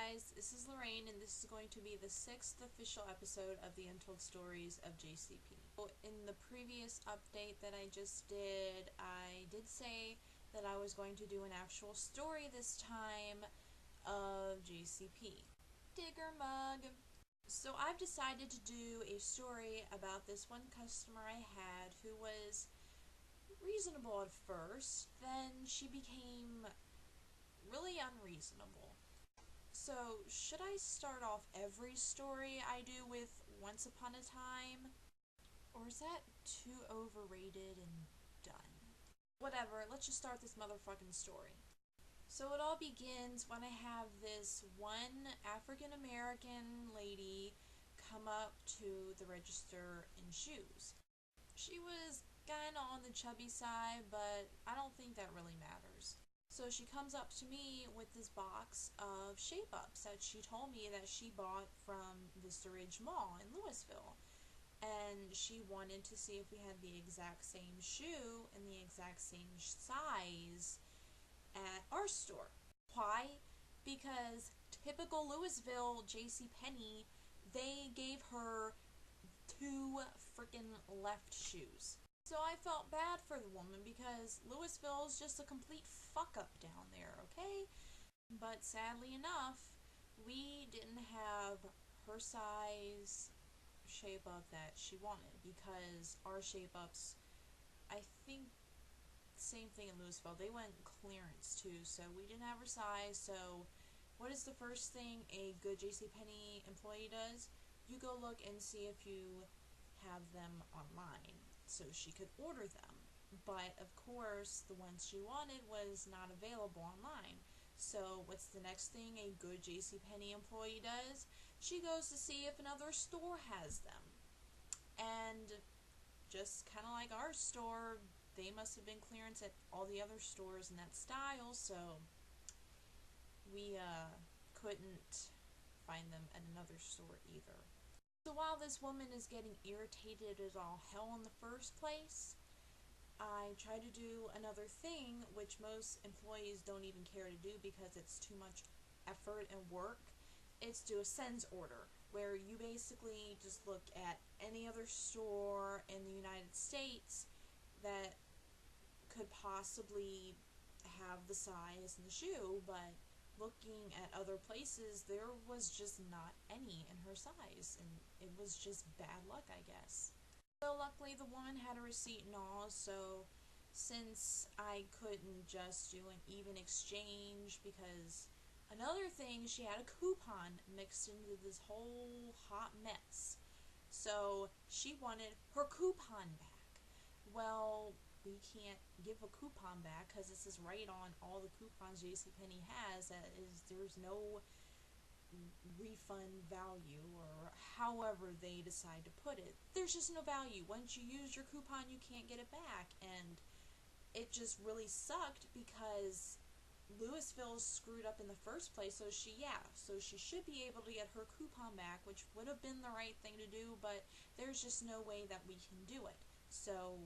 guys, this is Lorraine, and this is going to be the 6th official episode of the Untold Stories of JCP. In the previous update that I just did, I did say that I was going to do an actual story this time of JCP. Digger mug! So I've decided to do a story about this one customer I had who was reasonable at first, then she became really unreasonable. So, should I start off every story I do with Once Upon a Time? Or is that too overrated and done? Whatever, let's just start this motherfucking story. So it all begins when I have this one African American lady come up to the register in shoes. She was kinda on the chubby side, but I don't think that really matters. So she comes up to me with this box of shape-ups that she told me that she bought from Vista Ridge Mall in Louisville. And she wanted to see if we had the exact same shoe and the exact same size at our store. Why? Because typical Louisville JCPenney, they gave her 2 freaking left shoes. So I felt bad for the woman because Louisville is just a complete fuck-up down there, okay? But sadly enough, we didn't have her size shape-up that she wanted because our shape-ups, I think, same thing in Louisville, they went clearance too, so we didn't have her size. So what is the first thing a good JCPenney employee does? You go look and see if you have them online, so she could order them. But of course, the ones she wanted was not available online. So what's the next thing a good JCPenney employee does? She goes to see if another store has them. And just kind of like our store, they must have been clearance at all the other stores in that style, so we couldn't find them at another store either. So while this woman is getting irritated as all hell in the first place, I try to do another thing which most employees don't even care to do because it's too much effort and work. It's do a sends order, where you basically just look at any other store in the United States that could possibly have the size and the shoe, but looking at other places, there was just not any in her size, and it was just bad luck, I guess. So luckily the woman had a receipt and all, so since I couldn't just do an even exchange, because another thing, she had a coupon mixed into this whole hot mess, so she wanted her coupon back. Well, we can't give a coupon back because this is right on all the coupons JCPenney has. There's no refund value, or however they decide to put it. There's just no value. Once you use your coupon, you can't get it back, and it just really sucked because Louisville screwed up in the first place. So she should be able to get her coupon back, which would have been the right thing to do, but there's just no way that we can do it. So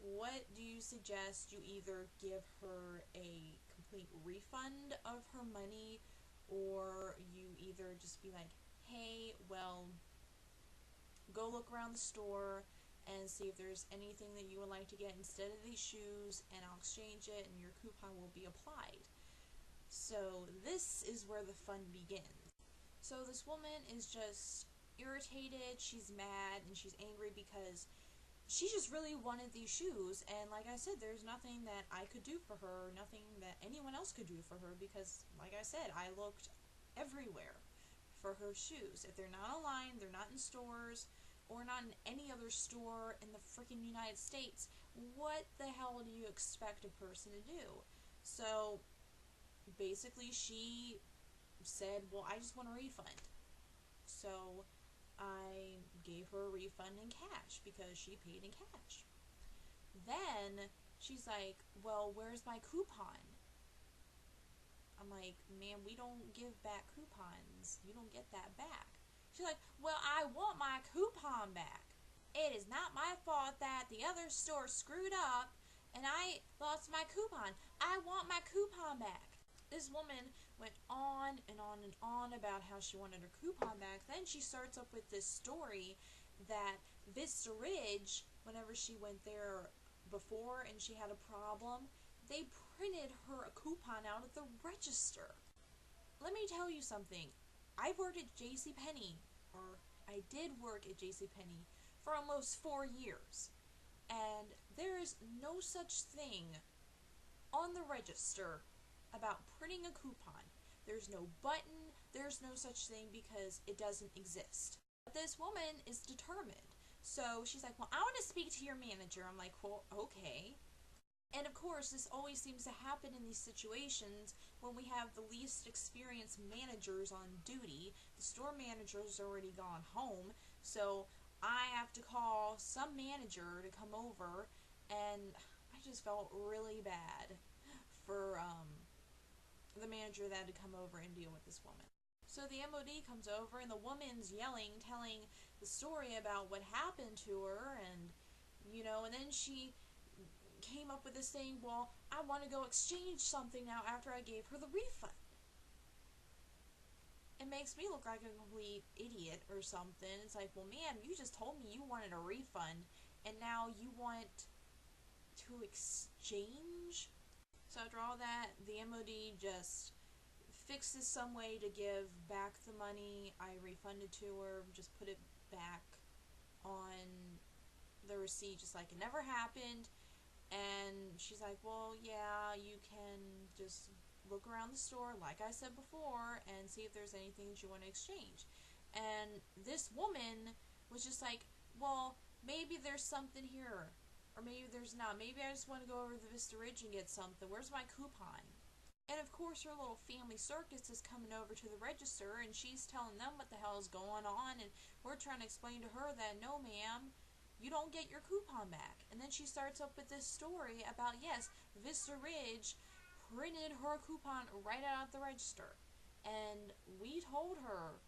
what do you suggest? You either give her a complete refund of her money, or you either just be like, hey, well, go look around the store and see if there's anything that you would like to get instead of these shoes, and I'll exchange it and your coupon will be applied. So this is where the fun begins. So this woman is just irritated, she's mad, and she's angry because she just really wanted these shoes, and like I said, there's nothing that I could do for her, nothing that anyone else could do for her, because like I said, I looked everywhere for her shoes. If they're not online, they're not in stores, or not in any other store in the freaking United States, what the hell do you expect a person to do? So basically she said, well, I just want a refund. So I gave her a refund in cash because she paid in cash. Then she's like, well, where's my coupon? I'm like, man, we don't give back coupons. You don't get that back. She's like, well, I want my coupon back. It is not my fault that the other store screwed up and I lost my coupon. I want my coupon back. This woman went on and on and on about how she wanted her coupon back. Then she starts up with this story that Vista Ridge, whenever she went there before and she had a problem, they printed her a coupon out at the register. Let me tell you something. I worked at JCP, or I did work at JCP for almost 4 years, and there is no such thing on the register about printing a coupon. There's no button, there's no such thing because it doesn't exist. But this woman is determined. So she's like, well, I want to speak to your manager. I'm like, well, okay. And of course, this always seems to happen in these situations when we have the least experienced managers on duty. The store manager's already gone home, so I have to call some manager to come over, and I just felt really bad for the manager that had to come over and deal with this woman. So the MOD comes over, and the woman's yelling, telling the story about what happened to her, and, you know, and then she came up with this saying, well, I want to go exchange something now after I gave her the refund. It makes me look like a complete idiot or something. It's like, well, ma'am, you just told me you wanted a refund, and now you want to exchange? So after all that, the MOD just fixes some way to give back the money I refunded to her, just put it back on the receipt just like it never happened. And she's like, well, yeah, you can just look around the store, like I said before, and see if there's anything that you want to exchange. And this woman was just like, well, maybe there's something here, or maybe there's not. Maybe I just want to go over to the Vista Ridge and get something. Where's my coupon? And of course, her little family circus is coming over to the register, and she's telling them what the hell is going on, and we're trying to explain to her that, no, ma'am, you don't get your coupon back. And then she starts up with this story about, yes, Vista Ridge printed her coupon right out at the register. And we told her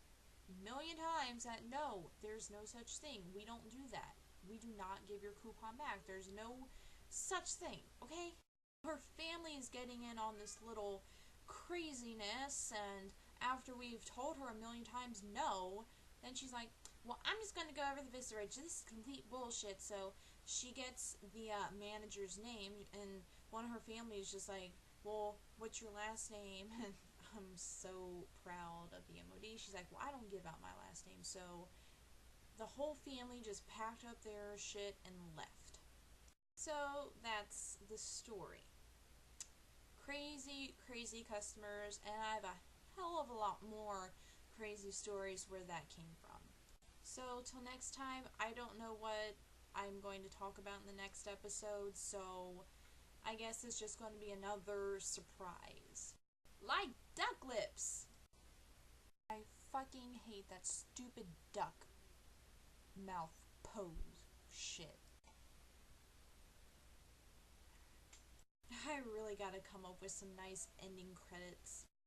a million times that no, there's no such thing. We don't do that. We do not give your coupon back. There's no such thing, okay? Her family is getting in on this little craziness, and after we've told her a million times no, then she's like, well, I'm just going to go over the Vista Ridge. This is complete bullshit. So she gets the manager's name, and one of her family is just like, well, what's your last name? And I'm so proud of the MOD. She's like, well, I don't give out my last name. So the whole family just packed up their shit and left. So that's the story. Crazy, crazy customers, and I have a hell of a lot more crazy stories where that came from. So, till next time, I don't know what I'm going to talk about in the next episode, so I guess it's just going to be another surprise. Like duck lips! I fucking hate that stupid duck mouth pose shit. I really gotta come up with some nice ending credits.